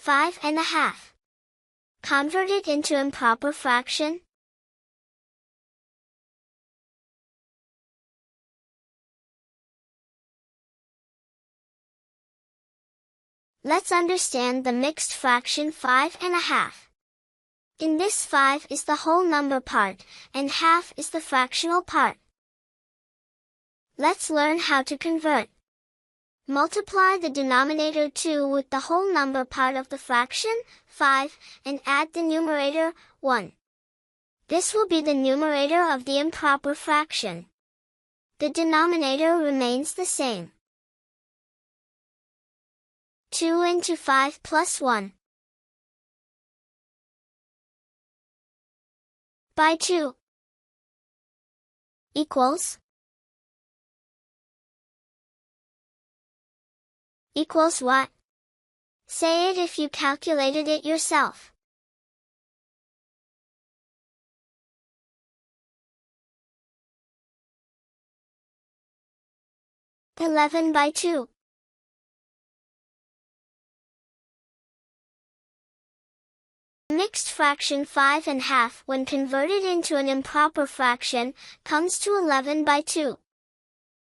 5½ Convert it into improper fraction. Let's understand the mixed fraction 5½ In this 5 is the whole number part, and half is the fractional part. Let's learn how to convert. Multiply the denominator 2 with the whole number part of the fraction, 5, and add the numerator, 1. This will be the numerator of the improper fraction. The denominator remains the same. 2 into 5 plus 1 by 2 equals what? Say it if you calculated it yourself. 11 by 2. Mixed fraction 5½ when converted into an improper fraction, comes to 11 by 2.